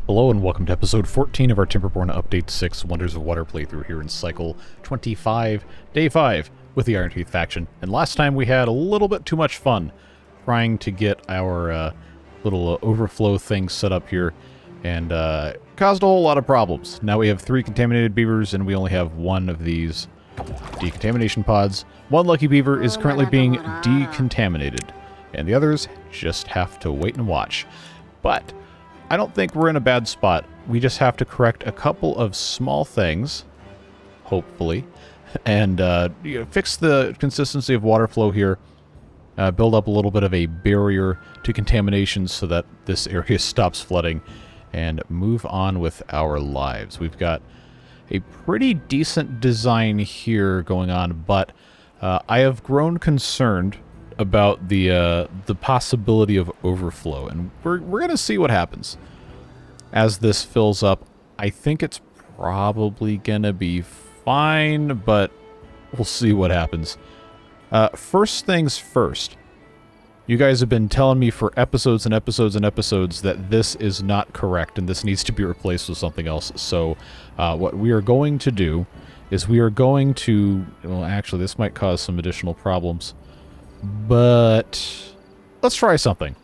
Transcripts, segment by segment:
Hello and welcome to episode 14 of our Timberborn Update 6 Wonders of Water playthrough here in Cycle 25, Day 5, with the Iron Teeth faction. And last time we had a little bit too much fun trying to get our little overflow thing set up here, and caused a whole lot of problems. Now we have 3 contaminated beavers, and we only have 1 of these decontamination pods. 1 lucky beaver is currently being decontaminated, and the others just have to wait and watch. But I don't think we're in a bad spot. We just have to correct a couple of small things, hopefully, and fix the consistency of water flow here, build up a little bit of a barrier to contamination so that this area stops flooding, and move on with our lives. We've got a pretty decent design here going on, but I have grown concerned about the possibility of overflow, and we're gonna see what happens as this fills up. I think it's probably gonna be fine, but we'll see what happens. First things first, you guys have been telling me for episodes and episodes and episodes that this is not correct and this needs to be replaced with something else. So what we are going to do is we are going to, well, actually this might cause some additional problems, but let's try something.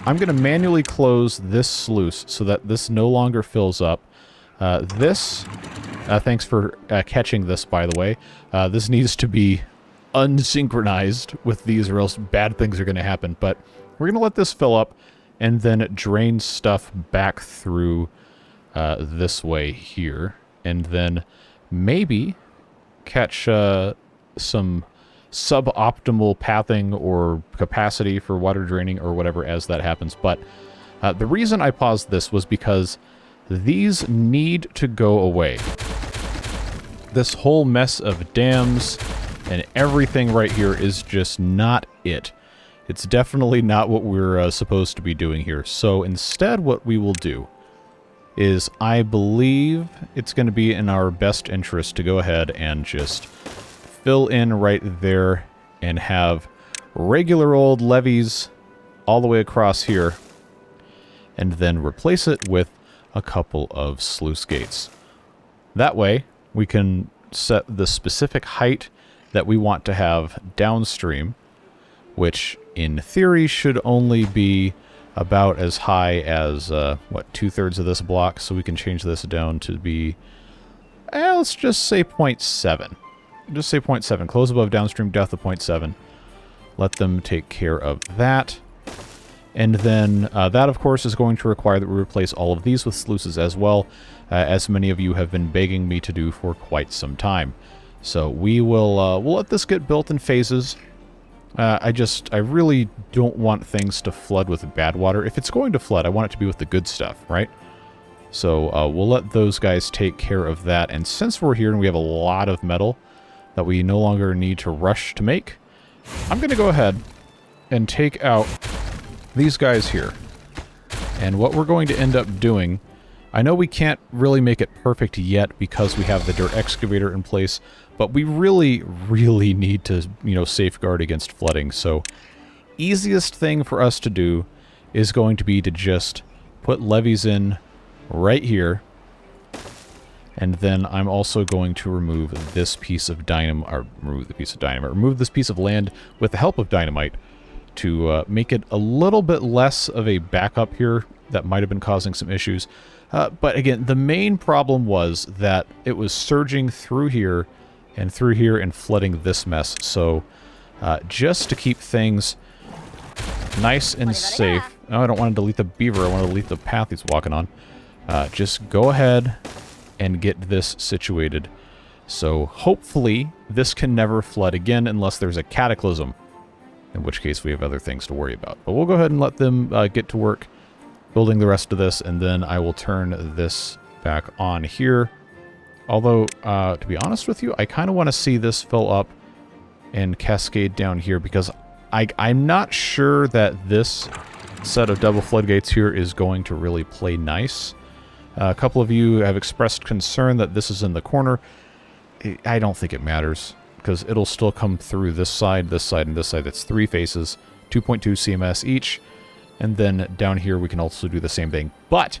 I'm going to manually close this sluice so that this no longer fills up. Thanks for catching this, by the way. This needs to be unsynchronized with these or else bad things are going to happen. But we're going to let this fill up and then drain stuff back through this way here. And then maybe catch some suboptimal pathing or capacity for water draining or whatever as that happens. But the reason I paused this was because these need to go away. This whole mess of dams and everything right here is just not it. It's definitely not what we're supposed to be doing here. So instead what we will do is, I believe it's going to be in our best interest to go ahead and just fill in right there and have regular old levees all the way across here, and then replace it with a couple of sluice gates. That way we can set the specific height that we want to have downstream, which in theory should only be about as high as, what, 2/3 of this block, so we can change this down to be, let's just say 0.7. Just say 0.7. Close above, downstream, depth of 0.7. Let them take care of that. And then that, of course, is going to require that we replace all of these with sluices as well, as many of you have been begging me to do for quite some time. So we will we'll let this get built in phases. I really don't want things to flood with bad water. If it's going to flood, I want it to be with the good stuff, right? So we'll let those guys take care of that. And since we're here and we have a lot of metal that we no longer need to rush to make, I'm going to go ahead and take out these guys here. And what we're going to end up doing, I know we can't really make it perfect yet because we have the dirt excavator in place, but we really, really need to, safeguard against flooding. So easiest thing for us to do is going to be to just put levees in right here. And then I'm also going to remove this piece of remove this piece of land with the help of dynamite to make it a little bit less of a backup here that might have been causing some issues. But again, the main problem was that it was surging through here and flooding this mess. So just to keep things nice and safe. Oh, I don't want to delete the beaver. I want to delete the path he's walking on. Just go ahead and get this situated. So hopefully this can never flood again unless there's a cataclysm, in which case we have other things to worry about. But we'll go ahead and let them get to work building the rest of this, and then I will turn this back on here. Although, to be honest with you, I kind of want to see this fill up and cascade down here, because I'm not sure that this set of double floodgates here is going to really play nice. A couple of you have expressed concern that this is in the corner. I don't think it matters, because it'll still come through this side, and this side. That's 3 faces, 2.2 CMS each. And then down here we can also do the same thing. But,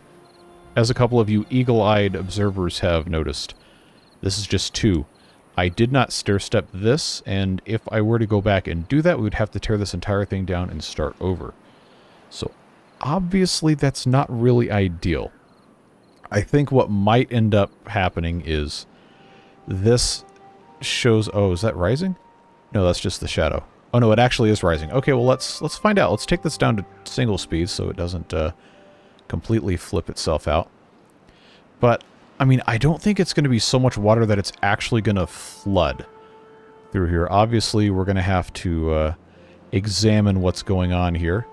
as a couple of you eagle-eyed observers have noticed, this is just 2. I did not stair-step this, and if I were to go back and do that, we would have to tear this entire thing down and start over. So, obviously that's not really ideal. I think what might end up happening is this shows... Oh, is that rising? No, that's just the shadow. Oh no, it actually is rising. Okay, well let's find out. Let's take this down to single speed so it doesn't completely flip itself out. But, I mean, I don't think it's going to be so much water that it's actually going to flood through here. Obviously, we're going to have to examine what's going on here.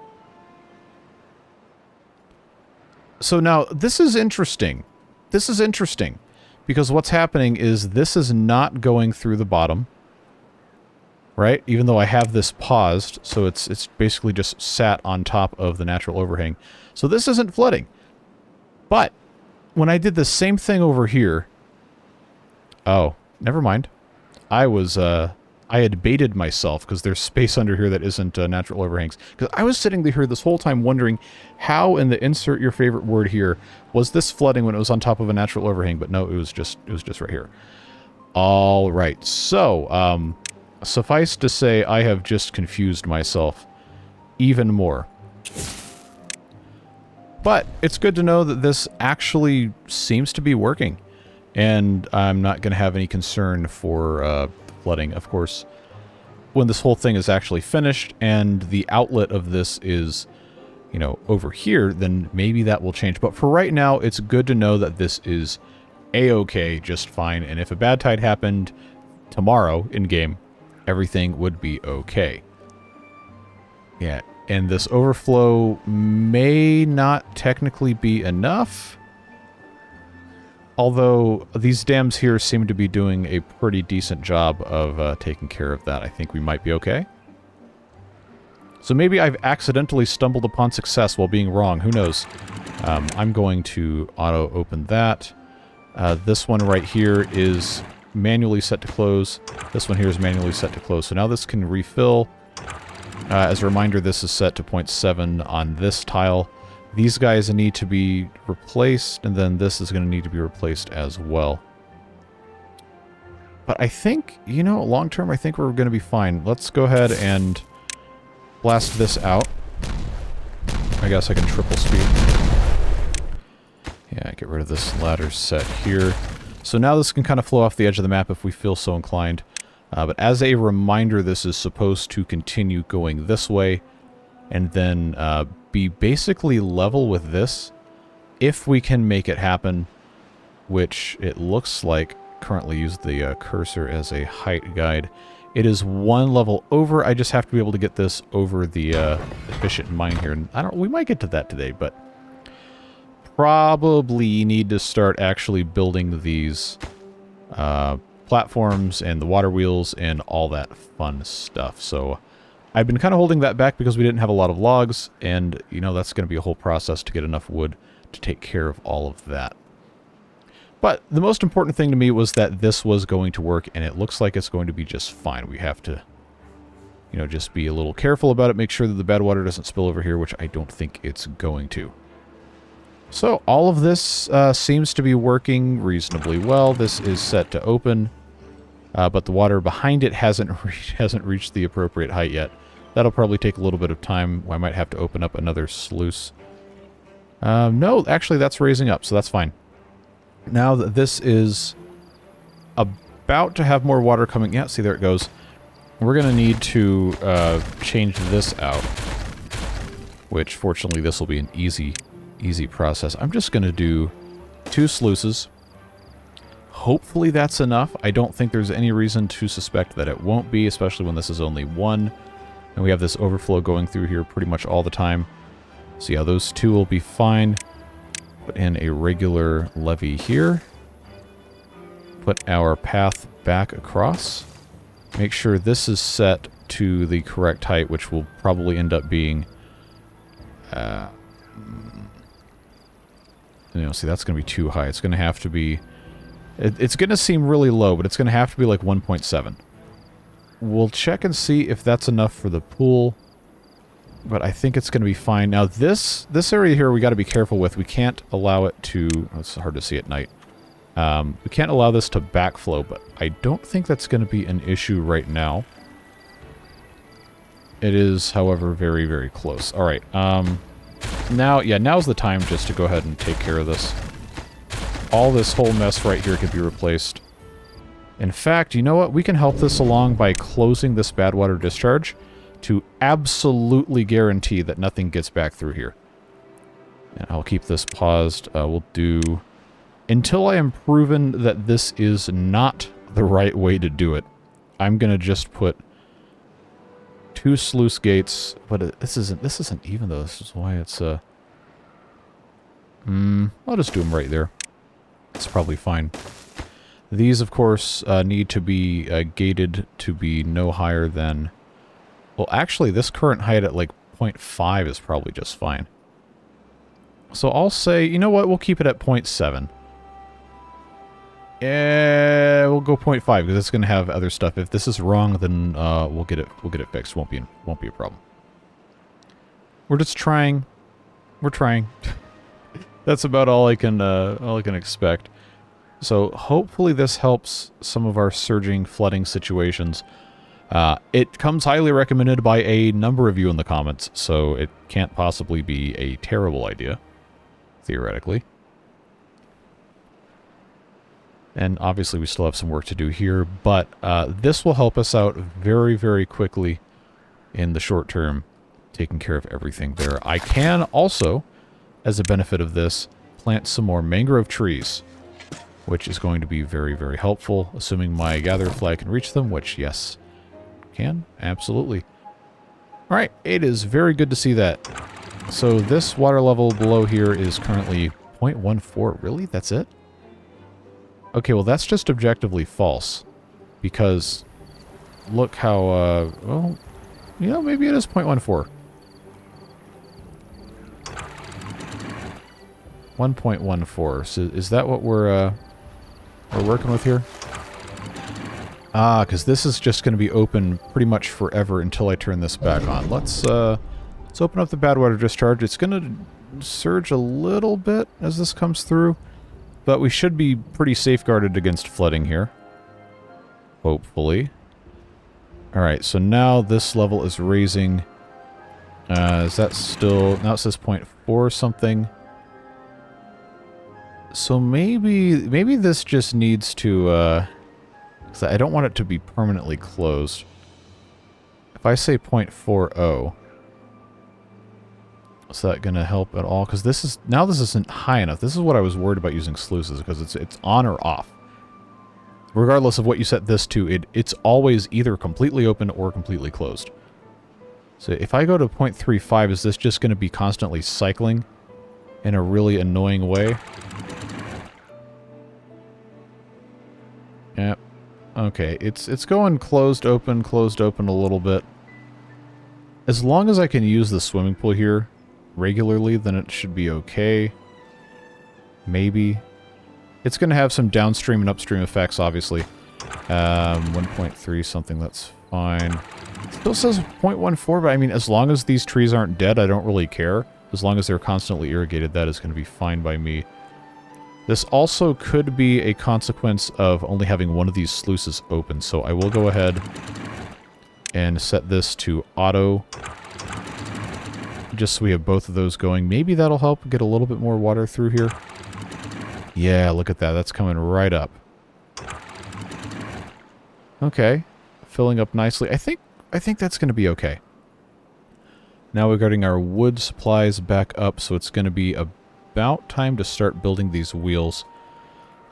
So now, this is interesting. This is interesting. Because what's happening is this is not going through the bottom. Right? Even though I have this paused, so it's basically just sat on top of the natural overhang. So this isn't flooding. But when I did the same thing over here... Oh, never mind. I had baited myself because there's space under here that isn't natural overhangs. Because I was sitting here this whole time wondering how in the insert your favorite word here was this flooding when it was on top of a natural overhang, but no, it was just right here. All right, so suffice to say, I have just confused myself even more. But it's good to know that this actually seems to be working, and I'm not going to have any concern for flooding. Of course, when this whole thing is actually finished and the outlet of this is, you know, over here, then maybe that will change. But for right now, it's good to know that this is a-okay, just fine. And if a bad tide happened tomorrow in-game, everything would be okay. Yeah, and this overflow may not technically be enough. Although these dams here seem to be doing a pretty decent job of taking care of that. I think we might be okay. So maybe I've accidentally stumbled upon success while being wrong. Who knows? I'm going to auto-open that. This one right here is manually set to close. This one here is manually set to close. So now this can refill. As a reminder, this is set to 0.7 on this tile. These guys need to be replaced, and then this is going to need to be replaced as well. But I think, you know, long term, I think we're going to be fine. Let's go ahead and blast this out. I guess I can triple speed. Yeah, get rid of this ladder set here. So now this can kind of flow off the edge of the map if we feel so inclined. But as a reminder, this is supposed to continue going this way, and then be basically level with this, if we can make it happen, which it looks like. Currently use the cursor as a height guide. It is one level over. I just have to be able to get this over the efficient mine here. And we might get to that today, but probably need to start actually building these platforms and the water wheels and all that fun stuff. So I've been kind of holding that back because we didn't have a lot of logs, and, you know, that's going to be a whole process to get enough wood to take care of all of that. But the most important thing to me was that this was going to work, and it looks like it's going to be just fine. We have to, you know, just be a little careful about it, make sure that the bad water doesn't spill over here, which I don't think it's going to. So all of this seems to be working reasonably well. This is set to open, but the water behind it hasn't reached the appropriate height yet. That'll probably take a little bit of time. I might have to open up another sluice. No, actually that's raising up, so that's fine. Now that this is about to have more water coming... Yeah, see, there it goes. We're going to need to change this out, which fortunately this will be an easy process. I'm just going to do 2 sluices. Hopefully that's enough. I don't think there's any reason to suspect that it won't be, especially when this is only 1. And we have this overflow going through here pretty much all the time. So yeah, those 2 will be fine. Put in a regular levee here. Put our path back across. Make sure this is set to the correct height, which will probably end up being... you know, see, that's going to be too high. It's going to have to be... It's going to seem really low, but it's going to have to be like 1.7. We'll check and see if that's enough for the pool. but I think it's going to be fine. Now, this area here we got to be careful with. We can't allow it to... Oh, it's hard to see at night. We can't allow this to backflow, but I don't think that's going to be an issue right now. It is, however, very, very close. All right. Now's the time just to go ahead and take care of this. All this whole mess right here could be replaced. In fact, you know what? We can help this along by closing this bad water discharge to absolutely guarantee that nothing gets back through here. And I'll keep this paused. We'll do... Until I am proven that this is not the right way to do it, I'm going to just put 2 sluice gates. But this isn't even, though. This is why it's... I'll just do them right there. It's probably fine. These, of course, need to be gated to be no higher than... Well, actually, this current height at, like, 0.5 is probably just fine. So I'll say, you know what? We'll keep it at 0.7. Yeah, we'll go 0.5, because it's going to have other stuff. If this is wrong, then we'll get it fixed. Won't be a problem. We're just trying. We're trying. That's about all I can expect. So hopefully this helps some of our surging flooding situations. It comes highly recommended by a number of you in the comments, so it can't possibly be a terrible idea, theoretically. And obviously we still have some work to do here, but this will help us out very, very quickly in the short term, taking care of everything there. I can also, as a benefit of this, plant some more mangrove trees, which is going to be very, very helpful, assuming my gatherer flag can reach them, which, yes, can. Absolutely. All right, it is very good to see that. So this water level below here is currently 0.14. Really? That's it? Okay, well, that's just objectively false. Because look how, well, you know, maybe it is 0.14. 1.14. So is that what we're working with here? Ah, because this is just going to be open pretty much forever until I turn this back on. Let's open up the bad water discharge. It's going to surge a little bit as this comes through, but we should be pretty safeguarded against flooding here. Hopefully. Alright, so now this level is raising. Is that still... Now it says 0.4 something. So maybe this just needs to... Because I don't want it to be permanently closed. If I say 0.40... Is that going to help at all? Because this is... Now this isn't high enough. This is what I was worried about using sluices, because it's on or off. Regardless of what you set this to, it's always either completely open or completely closed. So if I go to 0.35, is this just going to be constantly cycling in a really annoying way? Yep. Okay, it's going closed, open a little bit. As long as I can use the swimming pool here regularly, then it should be okay. Maybe. It's going to have some downstream and upstream effects, obviously. 1.3 something, that's fine. It still says 0.14, but I mean, as long as these trees aren't dead, I don't really care. As long as they're constantly irrigated, that is going to be fine by me. This also could be a consequence of only having one of these sluices open, so I will go ahead and set this to auto, just so we have both of those going. Maybe that'll help get a little bit more water through here. Yeah, look at that. That's coming right up. Okay. Filling up nicely. I think that's going to be okay. Now we're getting our wood supplies back up, so it's going to be about time to start building these wheels.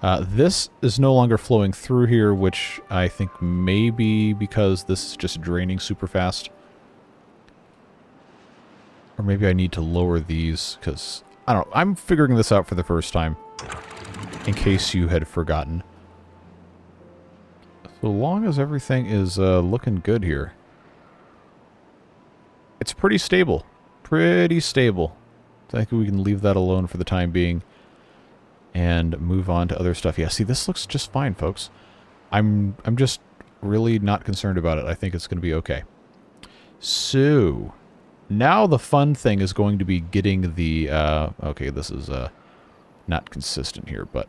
This is no longer flowing through here, which I think may be because this is just draining super fast. Or maybe I need to lower these, because, I don't know, I'm figuring this out for the first time, in case you had forgotten. So long as everything is looking good here. It's pretty stable. Pretty stable. I think we can leave that alone for the time being and move on to other stuff. Yeah, see, this looks just fine, folks. I'm just really not concerned about it. I think it's going to be okay. So, now the fun thing is going to be getting the... okay, this is not consistent here, but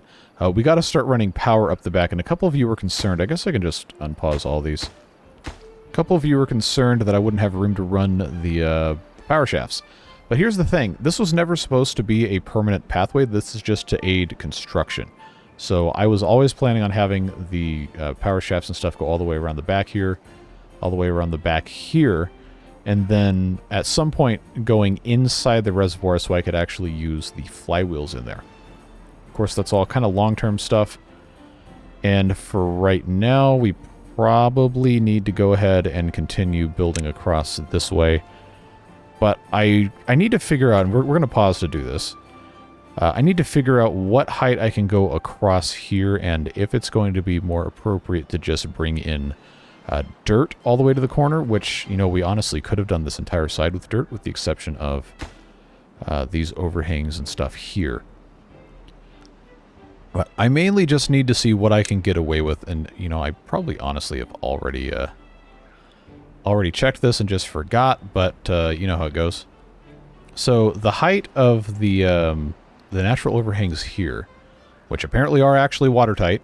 we got to start running power up the back. And a couple of you were concerned. I guess I can just unpause all these. A couple of you were concerned that I wouldn't have room to run the power shafts. But here's the thing. This was never supposed to be a permanent pathway. This is just to aid construction. So I was always planning on having the power shafts and stuff go all the way around the back here, all the way around the back here, and then at some point going inside the reservoir so I could actually use the flywheels in there. Of course, that's all kind of long-term stuff. And for right now, we probably need to go ahead and continue building across this way. But I need to figure out, and we're going to pause to do this. I need to figure out what height I can go across here, and if it's going to be more appropriate to just bring in dirt all the way to the corner, which, you know, we honestly could have done this entire side with dirt, with the exception of these overhangs and stuff here. But I mainly just need to see what I can get away with, and, you know, I probably honestly have already checked this and just forgot, but you know how it goes. So the height of the natural overhangs here, which apparently are actually watertight,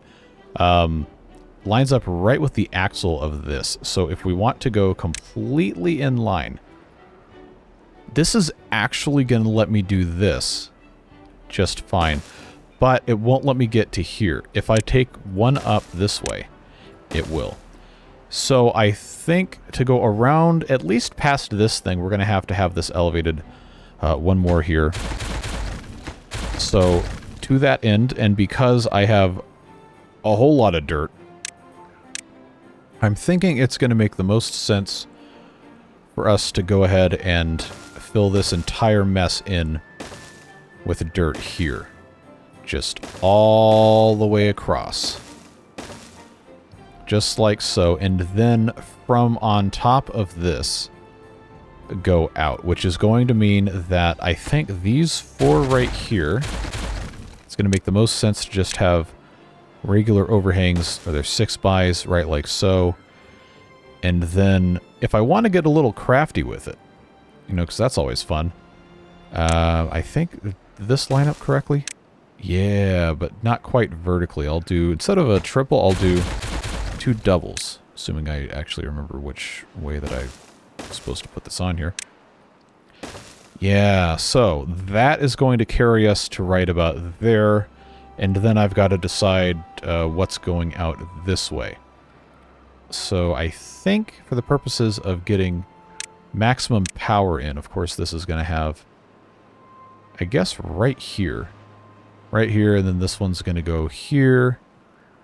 lines up right with the axle of this. So if we want to go completely in line, this is actually going to let me do this just fine, but it won't let me get to here. If I take one up this way, it will. So I think to go around at least past this thing, we're going to have this elevated one more here. So to that end, and because I have a whole lot of dirt, I'm thinking it's going to make the most sense for us to go ahead and fill this entire mess in with dirt here. Just all the way across. Just like so. And then from on top of this, go out, which is going to mean that I think these four right here, it's going to make the most sense to just have regular overhangs, or there's 6x, right, like so. And then if I want to get a little crafty with it, you know, because that's always fun, I think, did this line up correctly? Yeah, but not quite vertically. I'll do, instead of a triple, I'll do 2 doubles, assuming I actually remember which way that I'm supposed to put this on here. Yeah, so that is going to carry us to right about there, and then I've got to decide what's going out this way. So I think for the purposes of getting maximum power in, of course this is going to have, I guess, right here, and then this one's going to go here,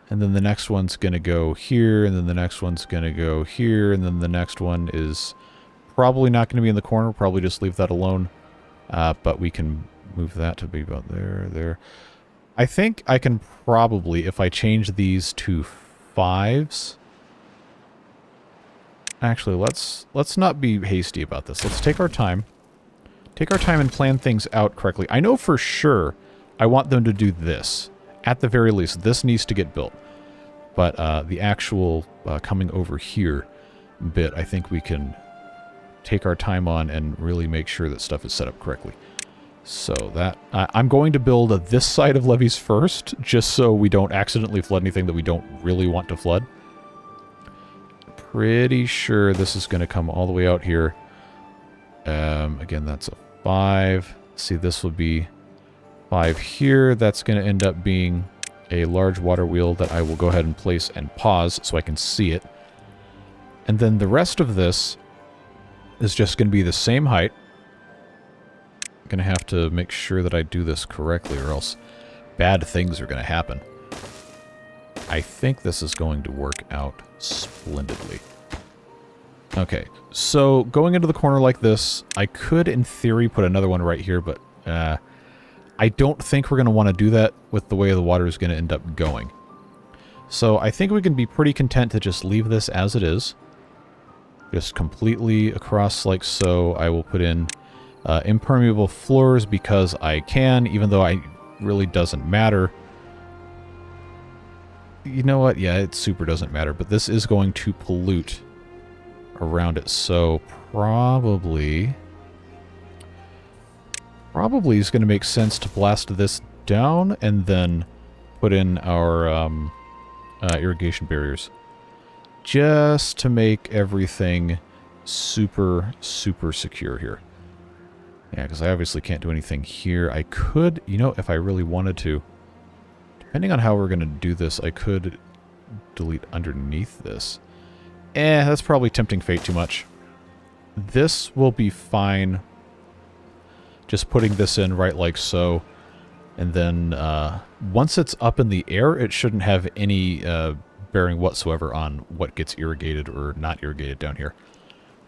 and then the next one's going to go here, and then the next one's going to go here, and then the next one is probably not going to be in the corner. Probably just leave that alone. But we can move that to be about there. I think I can probably, if I change these to 5s... Actually, let's not be hasty about this. Let's take our time. Take our time and plan things out correctly. I know for sure I want them to do this. At the very least, this needs to get built. But the actual coming over here bit, I think we can take our time on and really make sure that stuff is set up correctly. So that... I'm going to build this side of levees first, just so we don't accidentally flood anything that we don't really want to flood. Pretty sure this is going to come all the way out here. Again, that's a 5. See, this will be 5 here. That's going to end up being a large water wheel that I will go ahead and place and pause so I can see it. And then the rest of this is just going to be the same height. I'm going to have to make sure that I do this correctly, or else bad things are going to happen. I think this is going to work out splendidly. Okay, so going into the corner like this, I could, in theory, put another one right here, but I don't think we're going to want to do that with the way the water is going to end up going. So I think we can be pretty content to just leave this as it is. Just completely across like so. I will put in impermeable floors because I can, even though it really doesn't matter. You know what? Yeah, it super doesn't matter, but this is going to pollute around it, so probably probably is going to make sense to blast this down and then put in our irrigation barriers. Just to make everything super, super secure here. Yeah, because I obviously can't do anything here. I could, you know, if I really wanted to, depending on how we're going to do this, I could delete underneath this. That's probably tempting fate too much. This will be fine. Just putting this in right like so. And then once it's up in the air, it shouldn't have any bearing whatsoever on what gets irrigated or not irrigated down here.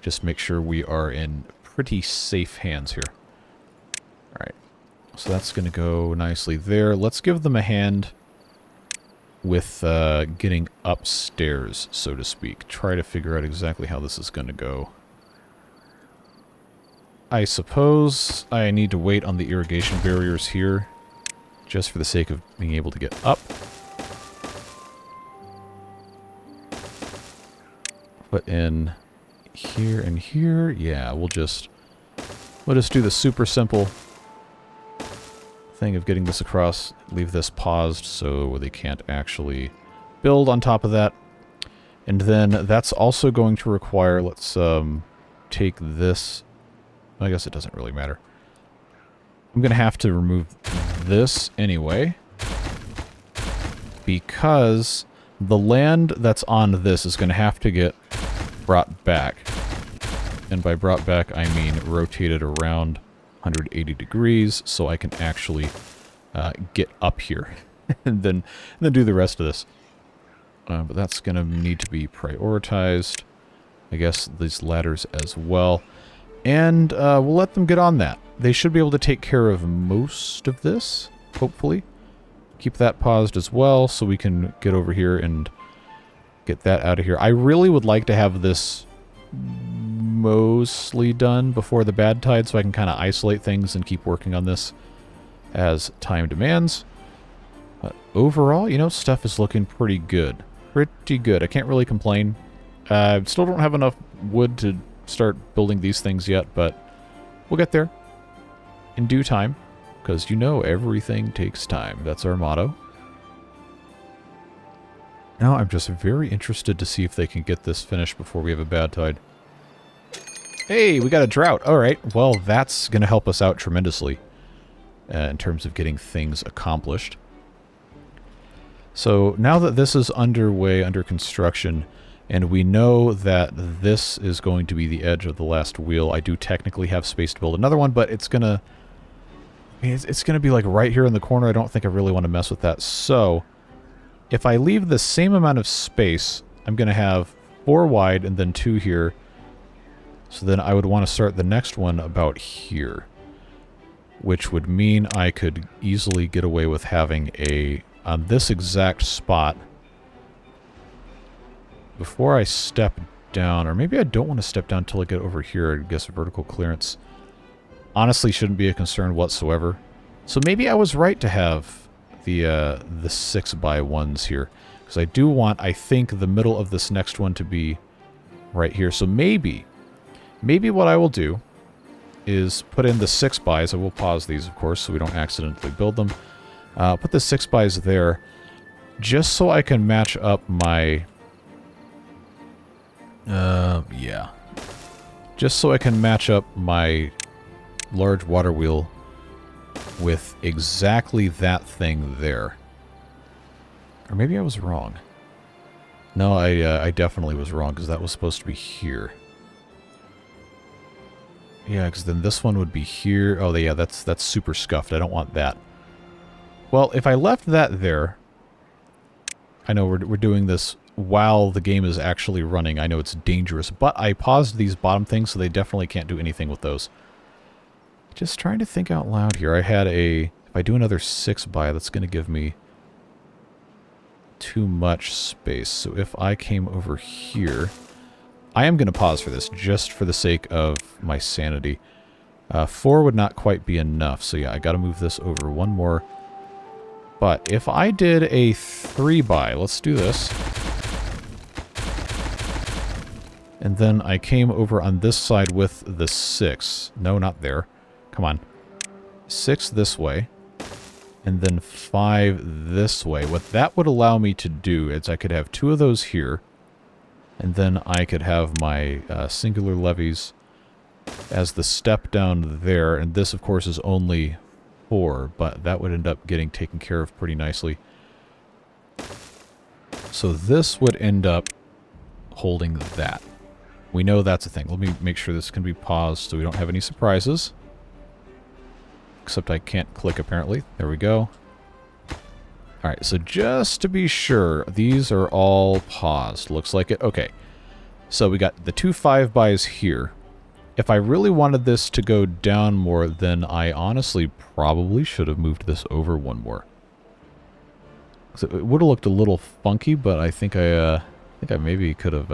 Just make sure we are in pretty safe hands here. Alright, so that's going to go nicely there. Let's give them a hand with getting upstairs, so to speak. Try to figure out exactly how this is going to go. I suppose I need to wait on the irrigation barriers here, just for the sake of being able to get up. Put in here and here. Yeah, we'll just do the super simple thing of getting this across. Leave this paused so they can't actually build on top of that. And then that's also going to require, let's take this. I guess it doesn't really matter. I'm going to have to remove this anyway, because the land that's on this is going to have to get brought back. And by brought back, I mean rotated around 180 degrees so I can actually get up here and then do the rest of this. But that's going to need to be prioritized. I guess these ladders as well. And we'll let them get on that. They should be able to take care of most of this, hopefully. Keep that paused as well so we can get over here and get that out of here. I really would like to have this mostly done before the bad tide so I can kind of isolate things and keep working on this as time demands. But overall, you know, stuff is looking pretty good. Pretty good. I can't really complain. Still don't have enough wood to start building these things yet, but we'll get there in due time, because you know everything takes time. That's our motto. Now I'm just very interested to see if they can get this finished before we have a bad tide. Hey, we got a drought. All right, well, that's going to help us out tremendously in terms of getting things accomplished. So now that this is underway, under construction, and we know that this is going to be the edge of the last wheel, I do technically have space to build another one, but it's gonna be like right here in the corner. I don't think I really want to mess with that. So if I leave the same amount of space, I'm gonna have 4 wide and then 2 here. So then I would want to start the next one about here, which would mean I could easily get away with having on this exact spot. Before I step down, or maybe I don't want to step down until I get over here. I guess vertical clearance honestly shouldn't be a concern whatsoever. So maybe I was right to have the 6x1s here, because I do want, I think, the middle of this next one to be right here. So maybe what I will do is put in the 6x's. I will pause these, of course, so we don't accidentally build them. Put the 6x's there, just so I can match up my... yeah. Just so I can match up my large water wheel with exactly that thing there. Or maybe I was wrong. No, I definitely was wrong, because that was supposed to be here. Yeah, because then this one would be here. Oh, yeah, that's super scuffed. I don't want that. Well, if I left that there... I know we're doing this while the game is actually running. I know it's dangerous, but I paused these bottom things, so they definitely can't do anything with those. Just trying to think out loud here. I had if I do another 6x, that's going to give me too much space. So if I came over here, I am going to pause for this, just for the sake of my sanity. 4 would not quite be enough, so yeah, I got to move this over one more. But if I did a 3x, let's do this. And then I came over on this side with the 6. No, not there. Come on. 6 this way, and then 5 this way. What that would allow me to do is I could have 2 of those here, and then I could have my singular levees as the step down there, and this, of course, is only 4, but that would end up getting taken care of pretty nicely. So this would end up holding that. We know that's a thing. Let me make sure this can be paused so we don't have any surprises. Except I can't click, apparently. There we go. Alright, so just to be sure, these are all paused. Looks like it. Okay. So we got the 2 5x here. If I really wanted this to go down more, then I honestly probably should have moved this over 1 more. So it would have looked a little funky, but I think I maybe could have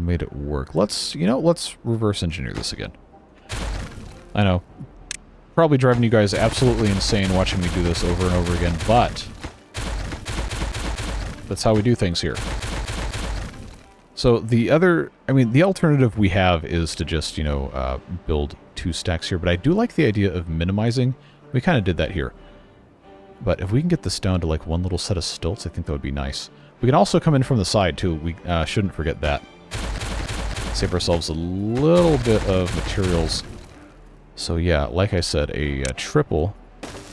made it work. Let's reverse engineer this again. I know, probably driving you guys absolutely insane watching me do this over and over again, but that's how we do things here. So the alternative we have is to just, build 2 stacks here, but I do like the idea of minimizing. We kind of did that here. But if we can get this down to like 1 little set of stilts, I think that would be nice. We can also come in from the side too. We shouldn't forget that. Save ourselves a little bit of materials. So yeah, like I said, a triple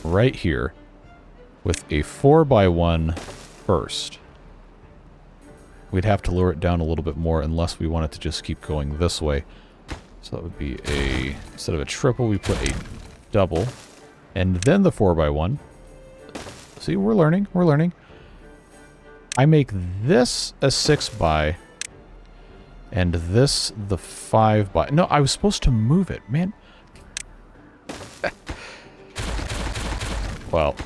right here with a 4x1 first. We'd have to lower it down a little bit more unless we wanted to just keep going this way. So that would be instead of a triple, we put a double. And then the 4x1. See, we're learning. I make this a 6x. And this the 5x. No, I was supposed to move it, man. Well,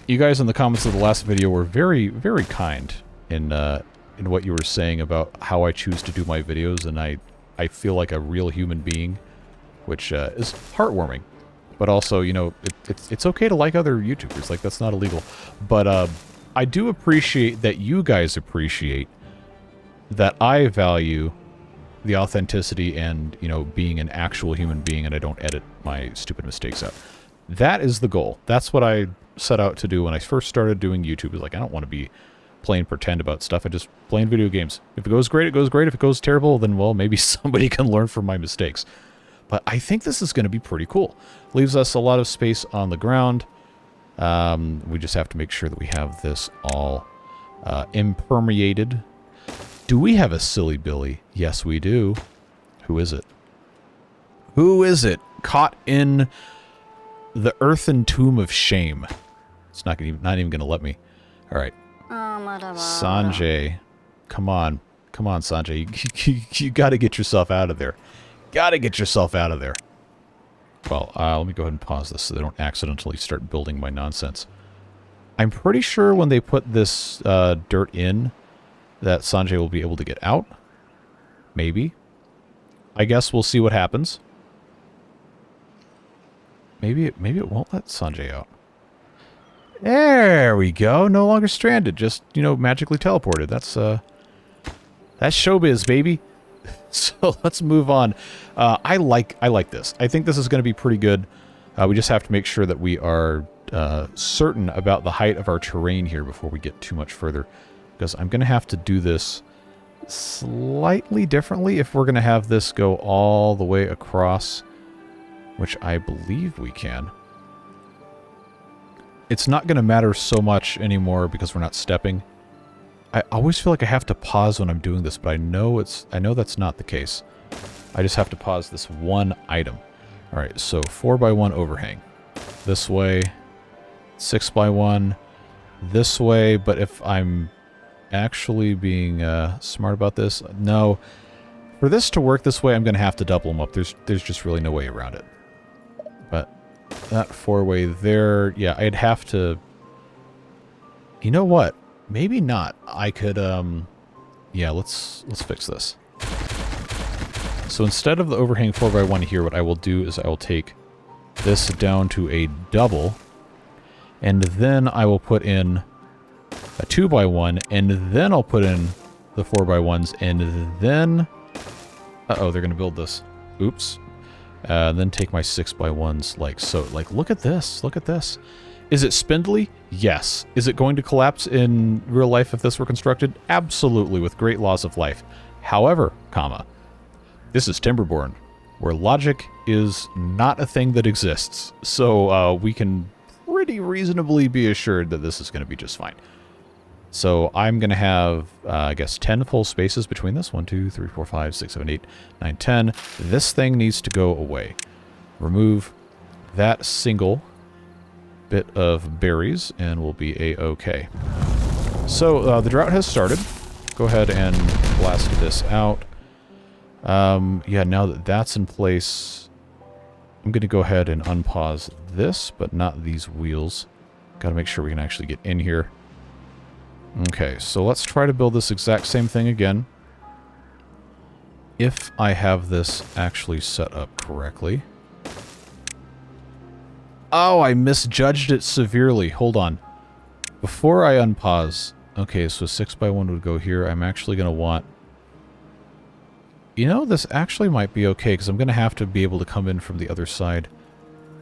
you guys in the comments of the last video were very, very kind in what you were saying about how I choose to do my videos, and I feel like a real human being, which is heartwarming. But also, it's okay to like other YouTubers. Like, that's not illegal. But I do appreciate that you guys appreciate that I value the authenticity and, being an actual human being, and I don't edit my stupid mistakes out. That is the goal. That's what I set out to do when I first started doing YouTube. It was like, I don't want to be playing pretend about stuff. I just playing video games. If it goes great, it goes great. If it goes terrible, then, well, maybe somebody can learn from my mistakes. But I think this is going to be pretty cool. Leaves us a lot of space on the ground. We just have to make sure that we have this all impermeated. Do we have a silly Billy? Yes, we do. Who is it? Who is it? Caught in the earthen tomb of shame. It's not even going to let me. All right. Sanjay. Come on. Come on, Sanjay. You got to get yourself out of there. Gotta get yourself out of there. Well, let me go ahead and pause this so they don't accidentally start building my nonsense. I'm pretty sure when they put this dirt in, that Sanjay will be able to get out. Maybe. I guess we'll see what happens. Maybe it won't let Sanjay out. There we go. No longer stranded. Just, magically teleported. That's showbiz, baby. So let's move on. I like this. I think this is going to be pretty good. We just have to make sure that we are certain about the height of our terrain here before we get too much further. Because I'm going to have to do this slightly differently if we're going to have this go all the way across, which I believe we can. It's not going to matter so much anymore because we're not stepping. I always feel like I have to pause when I'm doing this, but I know that's not the case. I just have to pause this one item. All right, so 4x1 overhang. This way, 6x1 this way, but if I'm actually being smart about this, no. For this to work this way, I'm going to have to double them up. There's just really no way around it. But that 4-way there, yeah, I'd have to... You know what? Maybe not. I could, yeah, let's fix this. So instead of the overhang 4x1 here, what I will do is I will take this down to a double, and then I will put in a 2x1, and then I'll put in the 4x1s, and then... Uh-oh, they're going to build this. Oops. Then take my 6x1s like so. Like, look at this. Look at this. Is it spindly? Yes. Is it going to collapse in real life if this were constructed? Absolutely, with great laws of life. However, comma, this is Timberborn, where logic is not a thing that exists. So we can pretty reasonably be assured that this is going to be just fine. So I'm going to have, I guess, 10 full spaces between this. 1, 2, 3, 4, 5, 6, 7, 8, 9, 10. This thing needs to go away. Remove that single bit of berries, and we'll be a-okay. So the drought has started. Go ahead and blast this out. Yeah, now that that's in place, I'm going to go ahead and unpause this, but not these wheels. Got to make sure we can actually get in here. Okay, so let's try to build this exact same thing again. If I have this actually set up correctly. Oh, I misjudged it severely. Hold on. Before I unpause... Okay, so 6x1 would go here. I'm actually going to want... You know, this actually might be okay, because I'm going to have to be able to come in from the other side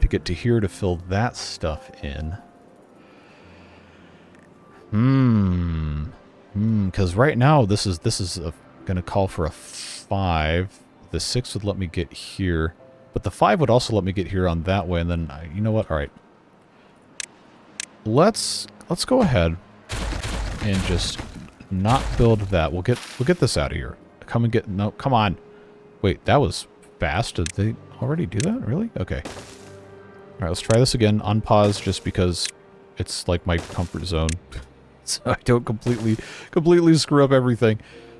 to get to here to fill that stuff in. Because right now, this is going to call for a 5. The 6 would let me get here. But the 5 would also let me get here on that way, and then, you know what? All right. Let's go ahead and just not build that. We'll get this out of here. Come and get... No, come on. Wait, that was fast. Did they already do that? Really? Okay. All right, let's try this again. Unpause, just because it's like my comfort zone. So I don't completely screw up everything.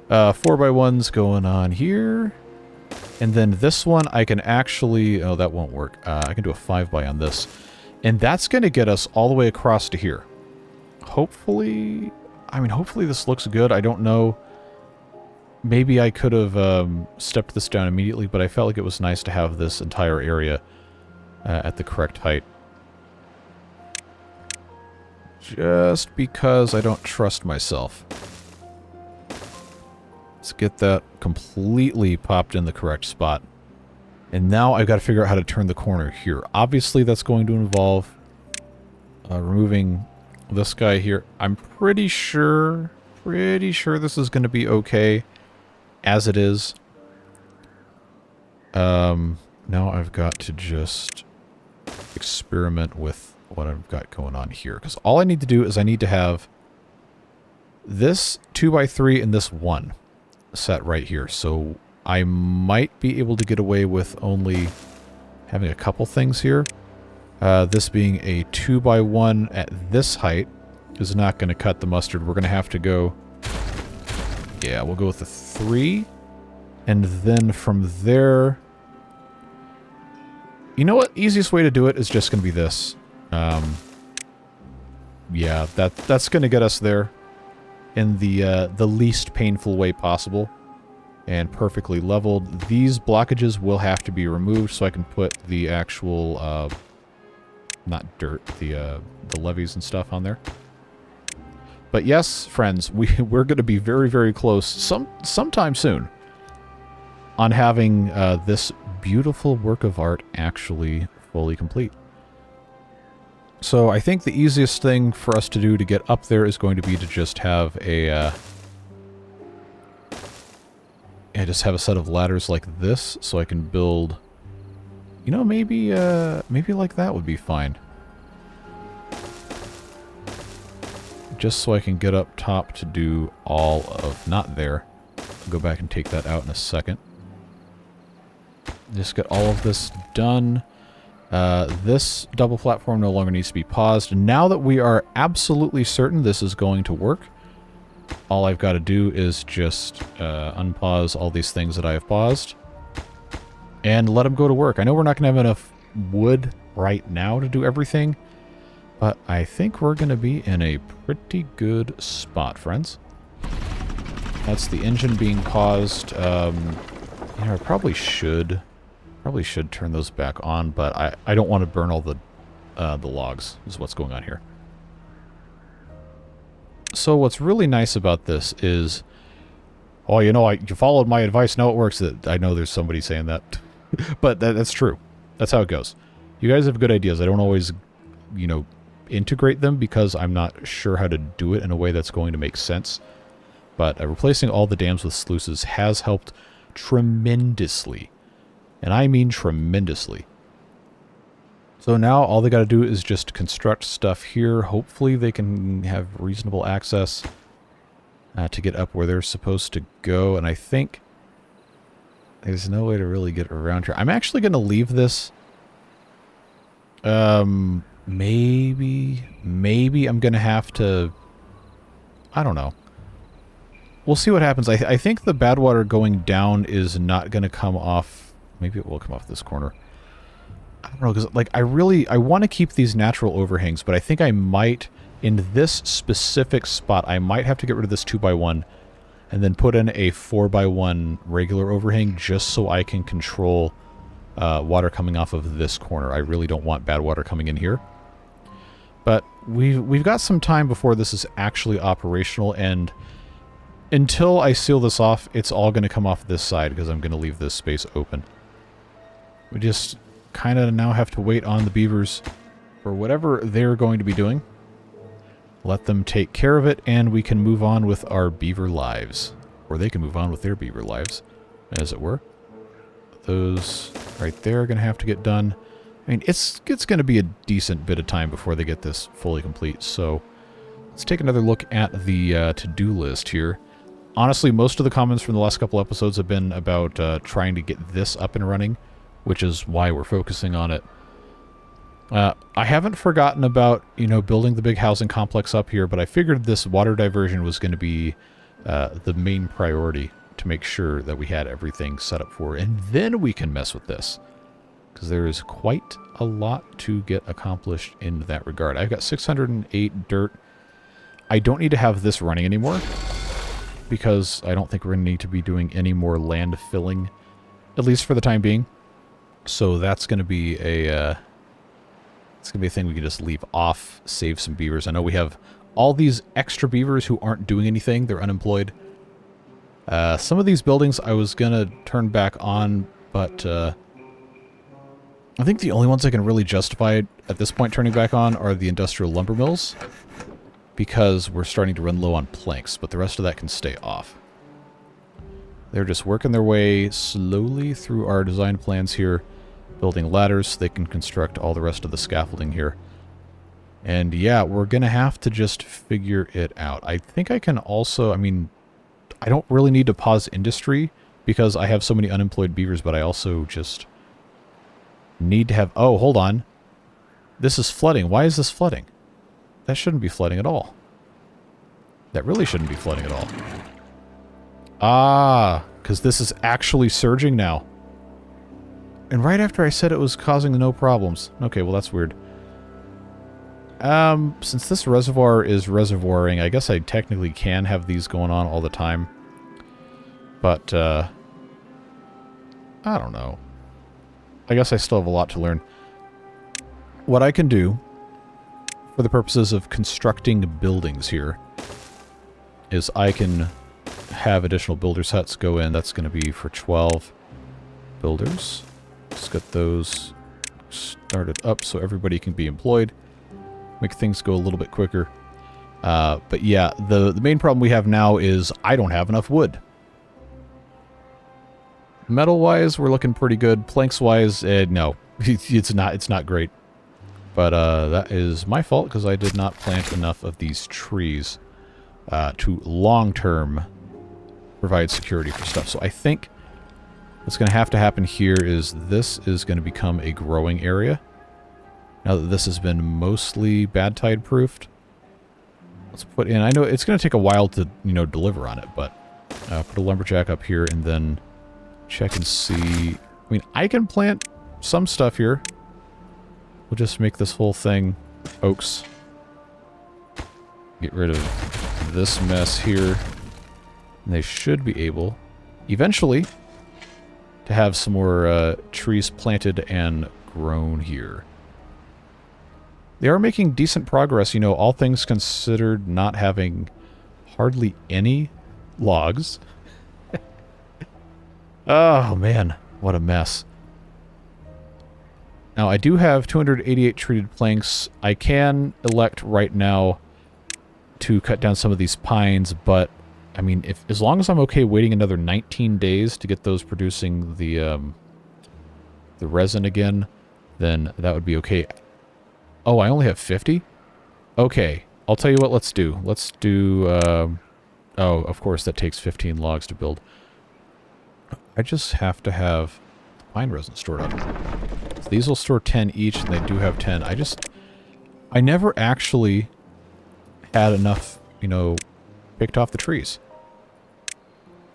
4x1s going on here. And then this one I can actually... Oh, that won't work. I can do a 5x on this. And that's going to get us all the way across to here. Hopefully... I mean, hopefully this looks good. I don't know. Maybe I could have stepped this down immediately, but I felt like it was nice to have this entire area at the correct height. Just because I don't trust myself. Let's get that completely popped in the correct spot. And now I've got to figure out how to turn the corner here. Obviously, that's going to involve removing this guy here. I'm pretty sure this is going to be okay as it is. Now I've got to just experiment with what I've got going on here. Because all I need to do is I need to have this 2x3 and this 1 set right here. So I might be able to get away with only having a couple things here. This being a 2x1 at this height is not going to cut the mustard. We're going to have to go... Yeah, we'll go with the 3. And then from there... You know what? Easiest way to do it is just going to be this. Yeah, that's going to get us there in the least painful way possible. And perfectly leveled. These blockages will have to be removed so I can put the actual... not dirt, the levees and stuff on there. But yes, friends, we're going to be very, very close sometime soon on having this beautiful work of art actually fully complete. So I think the easiest thing for us to do to get up there is going to be to just have a just have a set of ladders like this, so I can build. You know, maybe like that would be fine. Just so I can get up top to do all of... Not there. I'll go back and take that out in a second. Just get all of this done. This double platform no longer needs to be paused. Now that we are absolutely certain this is going to work, all I've got to do is just unpause all these things that I have paused and let them go to work. I know we're not going to have enough wood right now to do everything, but I think we're going to be in a pretty good spot, friends. That's the engine being paused. You know, I probably should turn those back on, but I don't want to burn all the logs, is what's going on here. So what's really nice about this is... Oh, you know, you followed my advice, now it works. I know there's somebody saying that. But that's true. That's how it goes. You guys have good ideas. I don't always, you know, integrate them because I'm not sure how to do it in a way that's going to make sense. But replacing all the dams with sluices has helped tremendously. And I mean tremendously. So now all they got to do is just construct stuff here. Hopefully they can have reasonable access to get up where they're supposed to go. And I think there's no way to really get around here. I'm actually going to leave this. Maybe I'm going to have to... I don't know. We'll see what happens. I think the bad water going down is not going to come off... Maybe it will come off this corner. I don't know, because like I want to keep these natural overhangs, but I think I might, in this specific spot, I might have to get rid of this 2x1 and then put in a 4x1 regular overhang just so I can control water coming off of this corner. I really don't want bad water coming in here. But we've got some time before this is actually operational, and until I seal this off, it's all going to come off this side because I'm going to leave this space open. We just kind of now have to wait on the beavers for whatever they're going to be doing. Let them take care of it, and we can move on with our beaver lives. Or they can move on with their beaver lives, as it were. Those right there are going to have to get done. I mean, it's going to be a decent bit of time before they get this fully complete, so let's take another look at the to-do list here. Honestly, most of the comments from the last couple episodes have been about trying to get this up and running, which is why we're focusing on it. I haven't forgotten about, you know, building the big housing complex up here, but I figured this water diversion was going to be the main priority to make sure that we had everything set up for, and then we can mess with this. Because there is quite a lot to get accomplished in that regard. I've got 608 dirt. I don't need to have this running anymore, because I don't think we're going to need to be doing any more land filling, at least for the time being. So that's going to be a thing we can just leave off, save some beavers. I know we have all these extra beavers who aren't doing anything. They're unemployed. Some of these buildings I was going to turn back on, but I think the only ones I can really justify at this point turning back on are the industrial lumber mills, because we're starting to run low on planks, but the rest of that can stay off. They're just working their way slowly through our design plans here, building ladders so they can construct all the rest of the scaffolding here. And yeah, we're going to have to just figure it out. I think I can also, I mean, I don't really need to pause industry because I have so many unemployed beavers, but I also just need to have... Oh, hold on. This is flooding. Why is this flooding? That shouldn't be flooding at all. That really shouldn't be flooding at all. Ah, because this is actually surging now. And right after I said it was causing no problems. Okay, well that's weird. Since this reservoir is reservoiring, I guess I technically can have these going on all the time. But, I don't know. I guess I still have a lot to learn. What I can do, for the purposes of constructing buildings here, is I can have additional builders' huts go in. That's going to be for 12 builders. Let's get those started up so everybody can be employed. Make things go a little bit quicker. But yeah, the main problem we have now is I don't have enough wood. Metal-wise, we're looking pretty good. Planks-wise, no. It's not great. But that is my fault because I did not plant enough of these trees to long-term provide security for stuff. So I think what's going to have to happen here is this is going to become a growing area. Now that this has been mostly bad tide proofed, let's put in... I know it's going to take a while to, you know, deliver on it, but put a lumberjack up here and then check and see... I mean, I can plant some stuff here. We'll just make this whole thing oaks. Get rid of this mess here. And they should be able, eventually, to have some more trees planted and grown here. They are making decent progress, you know, all things considered, not having hardly any logs. Oh, man, what a mess. Now, I do have 288 treated planks. I can elect right now to cut down some of these pines, but, I mean, as long as I'm okay waiting another 19 days to get those producing the resin again, then that would be okay. Oh, I only have 50? Okay, I'll tell you what let's do. Let's do, oh, of course, that takes 15 logs to build. I just have to have pine resin stored up. So these will store 10 each, and they do have 10. I never actually had enough, you know, picked off the trees.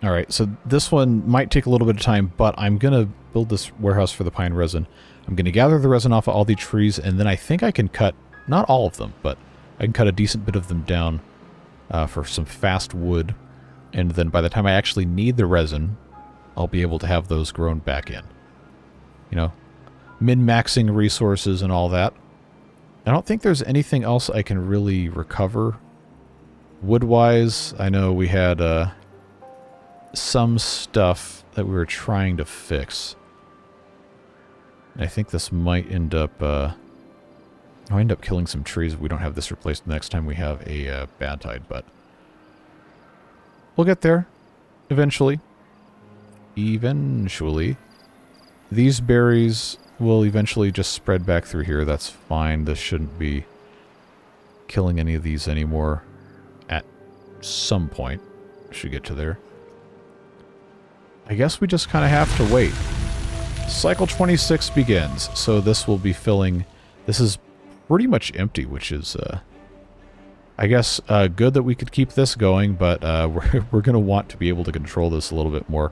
Alright, so this one might take a little bit of time, but I'm going to build this warehouse for the pine resin. I'm going to gather the resin off of all these trees, and then I think I can cut, not all of them, but I can cut a decent bit of them down for some fast wood. And then by the time I actually need the resin, I'll be able to have those grown back in. You know, min-maxing resources and all that. I don't think there's anything else I can really recover. Wood-wise, I know we had some stuff that we were trying to fix. I think this might end up... I'll end up killing some trees if we don't have this replaced the next time we have a bad tide, but... we'll get there. Eventually. Eventually. These berries will eventually just spread back through here. That's fine. This shouldn't be killing any of these anymore at some point. Should get to there. I guess we just kind of have to wait. Cycle 26 begins, so this will be filling... This is pretty much empty, which is, I guess, good that we could keep this going, but we're going to want to be able to control this a little bit more.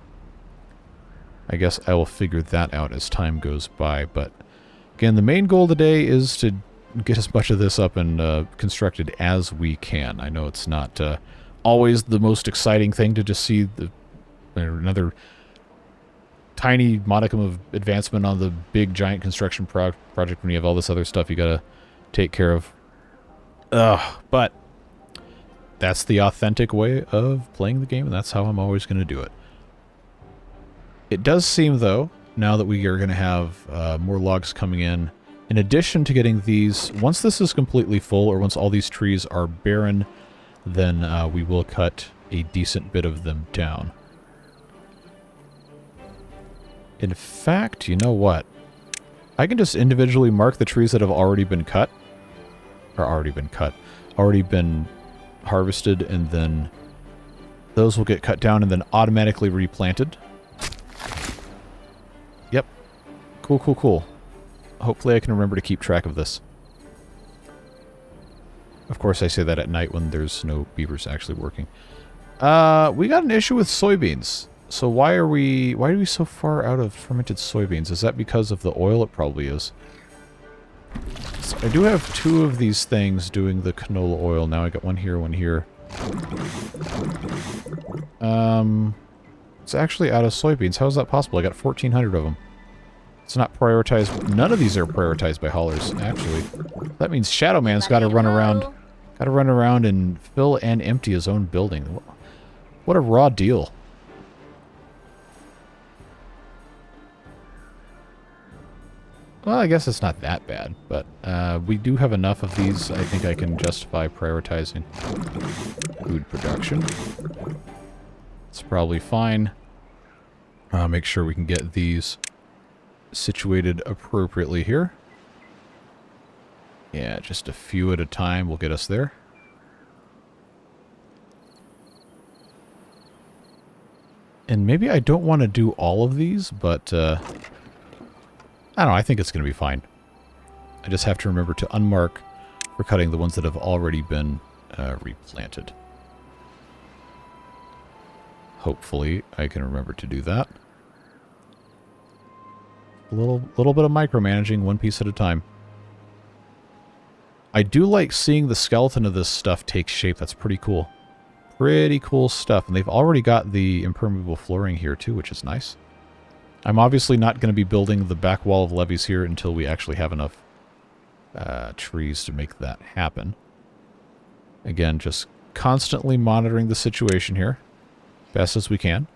I guess I will figure that out as time goes by, but again, the main goal today is to get as much of this up and constructed as we can. I know it's not always the most exciting thing to just see another tiny modicum of advancement on the big giant construction project when you have all this other stuff you gotta take care of. But that's the authentic way of playing the game, and that's how I'm always going to do it. It does seem, though, now that we are going to have more logs coming in addition to getting these, once this is completely full, or once all these trees are barren, then we will cut a decent bit of them down. In fact, you know what? I can just individually mark the trees that have already been cut. Or already been harvested, and then those will get cut down and then automatically replanted. Yep. Cool, cool, cool. Hopefully I can remember to keep track of this. Of course, I say that at night when there's no beavers actually working. We got an issue with soybeans. So why are we so far out of fermented soybeans? Is that because of the oil? It probably is. So I do have 2 of these things doing the canola oil. Now I got one here, one here. It's actually out of soybeans. How is that possible? I got 1,400 of them. It's not prioritized. None of these are prioritized by haulers, actually. That means Shadow Man's got to run around. Got to run around and fill and empty his own building. What a raw deal. Well, I guess it's not that bad, but we do have enough of these. I think I can justify prioritizing food production. It's probably fine. Make sure we can get these situated appropriately here. Yeah, just a few at a time will get us there. And maybe I don't want to do all of these, but... I don't know, I think it's going to be fine. I just have to remember to unmark for cutting the ones that have already been replanted. Hopefully I can remember to do that. A little bit of micromanaging, one piece at a time. I do like seeing the skeleton of this stuff take shape. That's pretty cool. Pretty cool stuff. And they've already got the impermeable flooring here too, which is nice. I'm obviously not going to be building the back wall of levees here until we actually have enough trees to make that happen. Again, just constantly monitoring the situation here, best as we can.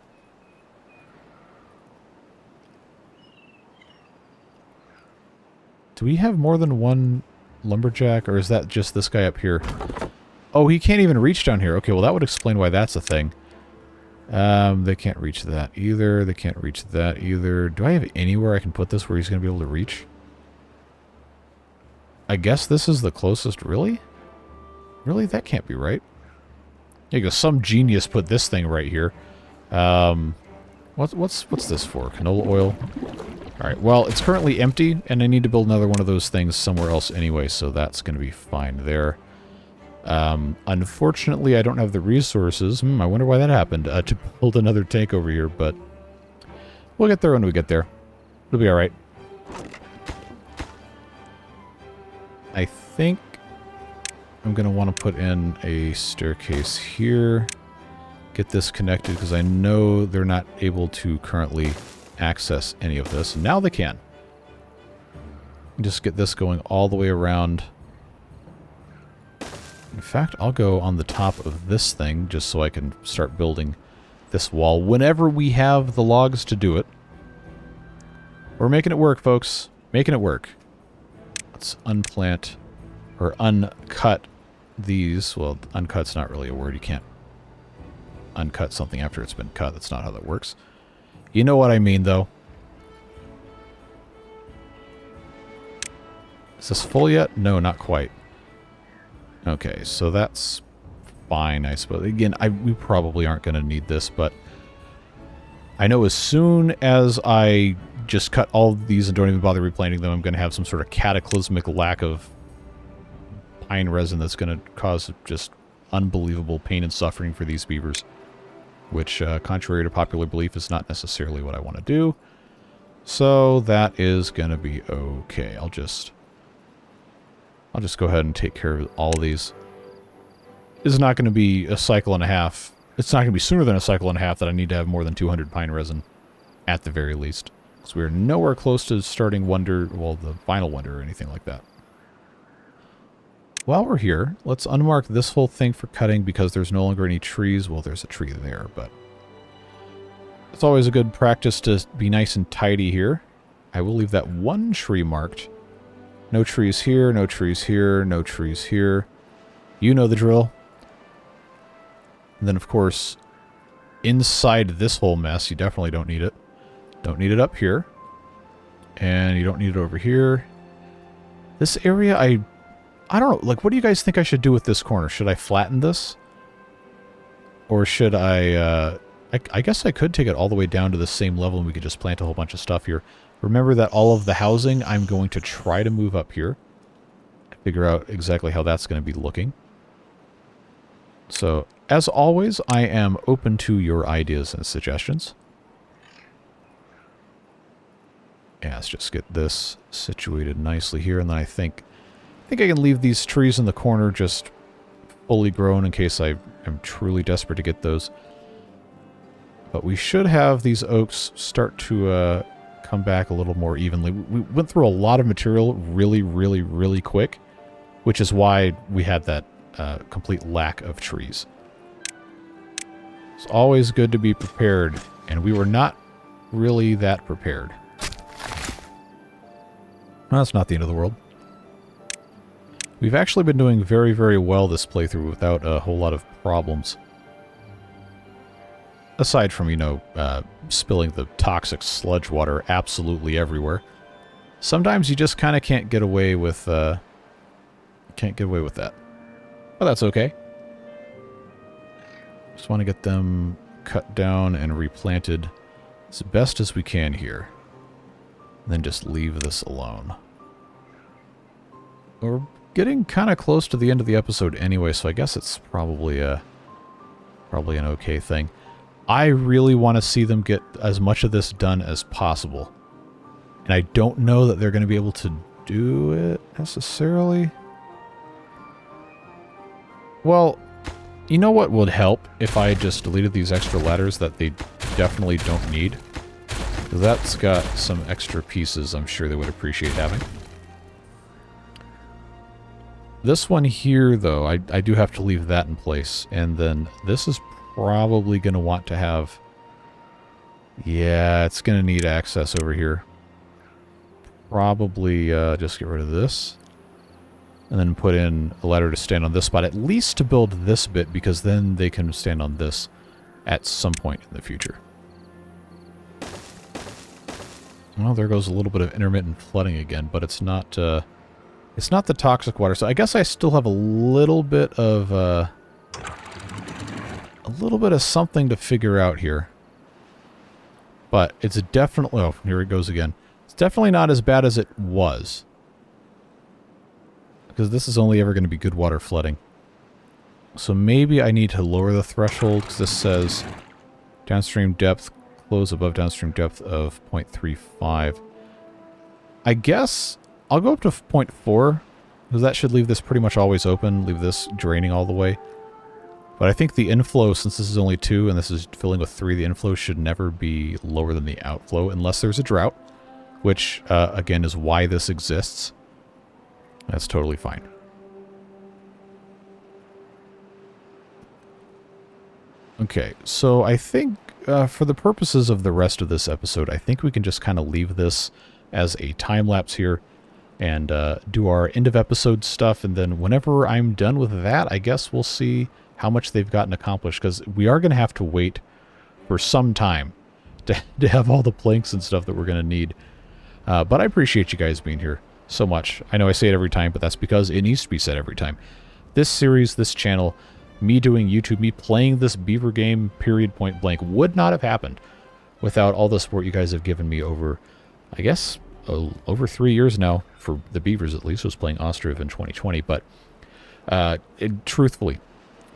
Do we have more than one lumberjack, or is that just this guy up here? Oh, he can't even reach down here. Okay, well that would explain why that's a thing. They can't reach that either. They can't reach that either. Do I have anywhere I can put this where he's going to be able to reach? I guess this is the closest. Really? Really? That can't be right. There you go. Some genius put this thing right here. What's this for? Canola oil? Alright, well, it's currently empty, and I need to build another one of those things somewhere else anyway, so that's going to be fine there. Unfortunately, I don't have the resources. I wonder why that happened, to build another tank over here, but we'll get there when we get there. It'll be alright. I think I'm going to want to put in a staircase here. Get this connected, because I know they're not able to currently access any of this. Now they can. Just get this going all the way around. In fact, I'll go on the top of this thing just so I can start building this wall whenever we have the logs to do it. We're making it work, folks. Making it work. Let's unplant or uncut these. Well, uncut's not really a word. You can't uncut something after it's been cut. That's not how that works. You know what I mean, though. Is this full yet? No, not quite. Okay, so that's fine, I suppose. Again, we probably aren't going to need this, but I know as soon as I just cut all of these and don't even bother replanting them, I'm going to have some sort of cataclysmic lack of pine resin that's going to cause just unbelievable pain and suffering for these beavers. Which, contrary to popular belief, is not necessarily what I want to do. So that is going to be okay. I'll just go ahead and take care of all of these. This is not going to be a cycle and a half. It's not going to be sooner than a cycle and a half that I need to have more than 200 pine resin, at the very least. So we are nowhere close to starting Wonder, well, the final Wonder or anything like that. While we're here, let's unmark this whole thing for cutting because there's no longer any trees. Well, there's a tree there, but it's always a good practice to be nice and tidy here. I will leave that one tree marked. No trees here, no trees here, no trees here. You know the drill. And then, of course, inside this whole mess, you definitely don't need it. Don't need it up here. And you don't need it over here. This area, I don't know, like, what do you guys think I should do with this corner? Should I flatten this? Or should I guess I could take it all the way down to the same level and we could just plant a whole bunch of stuff here. Remember that all of the housing I'm going to try to move up here. Figure out exactly how that's going to be looking. So, as always, I am open to your ideas and suggestions. Yeah, let's just get this situated nicely here, and then I think I can leave these trees in the corner just fully grown in case I am truly desperate to get those. But we should have these oaks start to come back a little more evenly. We went through a lot of material really, really, really quick, which is why we had that complete lack of trees. It's always good to be prepared, and we were not really that prepared. Well, that's not the end of the world. We've actually been doing very, very well this playthrough without a whole lot of problems. Aside from, you know, spilling the toxic sludge water absolutely everywhere. Sometimes you just kind of can't get away with, that. But that's okay. Just want to get them cut down and replanted as best as we can here. And then just leave this alone. We're getting kind of close to the end of the episode anyway, so I guess it's probably an okay thing. I really want to see them get as much of this done as possible. And I don't know that they're going to be able to do it necessarily. Well, you know what would help if I just deleted these extra ladders that they definitely don't need? That's got some extra pieces I'm sure they would appreciate having. This one here, though, I do have to leave that in place. And then this is probably going to want to have... Yeah, it's going to need access over here. probably just get rid of this. And then put in a ladder to stand on this spot, at least to build this bit, because then they can stand on this at some point in the future. Well, there goes a little bit of intermittent flooding again, but it's not the toxic water. So I guess I still have a little bit of something to figure out here. But it's definitely, oh, here it goes again. It's definitely not as bad as it was. Because this is only ever going to be good water flooding. So maybe I need to lower the threshold, because this says downstream depth, close above downstream depth of 0.35. I guess I'll go up to 0.4, because that should leave this pretty much always open, leave this draining all the way. But I think the inflow, since this is only 2 and this is filling with 3, the inflow should never be lower than the outflow unless there's a drought, which, again, is why this exists. That's totally fine. Okay, so I think for the purposes of the rest of this episode, I think we can just kind of leave this as a time-lapse here and do our end-of-episode stuff, and then whenever I'm done with that, I guess we'll see how much they've gotten accomplished, because we are going to have to wait for some time to have all the planks and stuff that we're going to need. But I appreciate you guys being here so much. I know I say it every time, but that's because it needs to be said every time. This series, this channel, me doing YouTube, me playing this beaver game, period, point blank, would not have happened without all the support you guys have given me over, I guess, over 3 years now, for the beavers at least. I was playing Ostriv in 2020, but truthfully,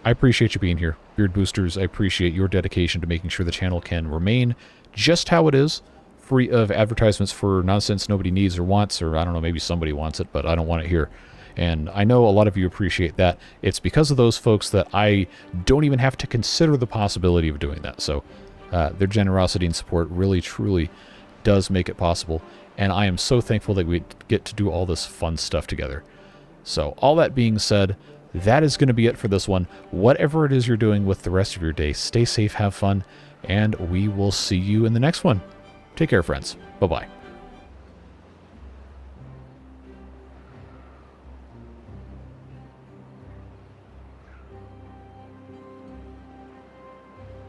I appreciate you being here. Beard Boosters, I appreciate your dedication to making sure the channel can remain just how it is, free of advertisements for nonsense nobody needs or wants, or I don't know, maybe somebody wants it, but I don't want it here. And I know a lot of you appreciate that. It's because of those folks that I don't even have to consider the possibility of doing that. So their generosity and support really, truly does make it possible. And I am so thankful that we get to do all this fun stuff together. So all that being said, that is going to be it for this one. Whatever it is you're doing with the rest of your day, stay safe, have fun, and we will see you in the next one. Take care, friends. Bye-bye.